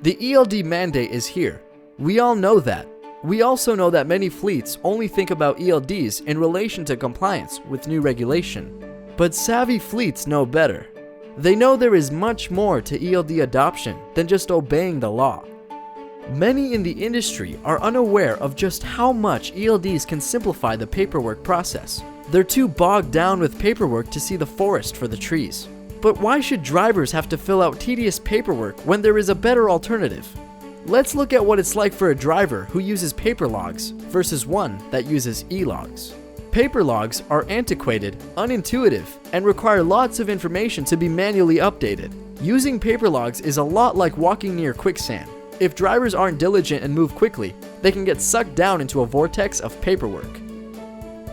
The ELD mandate is here. We all know that. We also know that many fleets only think about ELDs in relation to compliance with new regulation. But savvy fleets know better. They know there is much more to ELD adoption than just obeying the law. Many in the industry are unaware of just how much ELDs can simplify the paperwork process. They're too bogged down with paperwork to see the forest for the trees. But why should drivers have to fill out tedious paperwork when there is a better alternative? Let's look at what it's like for a driver who uses paper logs versus one that uses e-logs. Paper logs are antiquated, unintuitive, and require lots of information to be manually updated. Using paper logs is a lot like walking near quicksand. If drivers aren't diligent and move quickly, they can get sucked down into a vortex of paperwork.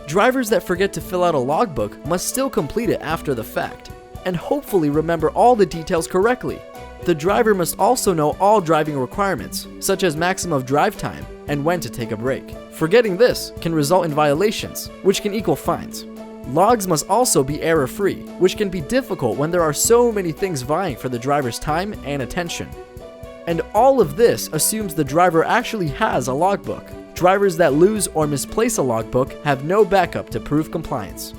Drivers that forget to fill out a logbook must still complete it after the fact, and hopefully remember all the details correctly. The driver must also know all driving requirements, such as maximum drive time and when to take a break. Forgetting this can result in violations, which can equal fines. Logs must also be error-free, which can be difficult when there are so many things vying for the driver's time and attention. And all of this assumes the driver actually has a logbook. Drivers that lose or misplace a logbook have no backup to prove compliance.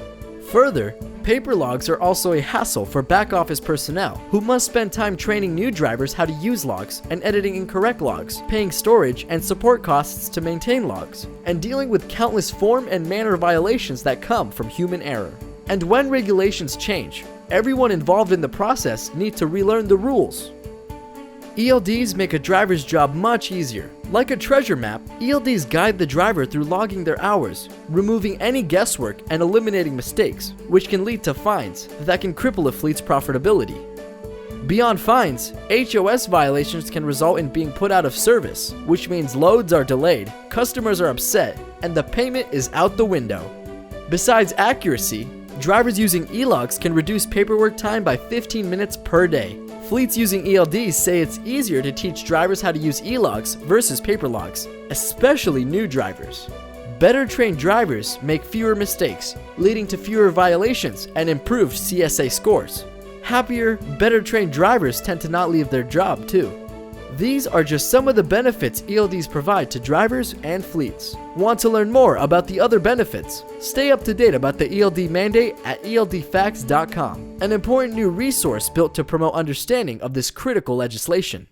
Further, paper logs are also a hassle for back-office personnel who must spend time training new drivers how to use logs and editing incorrect logs, paying storage and support costs to maintain logs, and dealing with countless form and manner violations that come from human error. And when regulations change, everyone involved in the process needs to relearn the rules. ELDs make a driver's job much easier. Like a treasure map, ELDs guide the driver through logging their hours, removing any guesswork and eliminating mistakes, which can lead to fines that can cripple a fleet's profitability. Beyond fines, HOS violations can result in being put out of service, which means loads are delayed, customers are upset, and the payment is out the window. Besides accuracy, drivers using e-logs can reduce paperwork time by 15 minutes per day. Fleets using ELDs say it's easier to teach drivers how to use e-logs versus paper logs, especially new drivers. Better trained drivers make fewer mistakes, leading to fewer violations and improved CSA scores. Happier, better trained drivers tend to not leave their job too. These are just some of the benefits ELDs provide to drivers and fleets. Want to learn more about the other benefits? Stay up to date about the ELD mandate at eldfacts.com, an important new resource built to promote understanding of this critical legislation.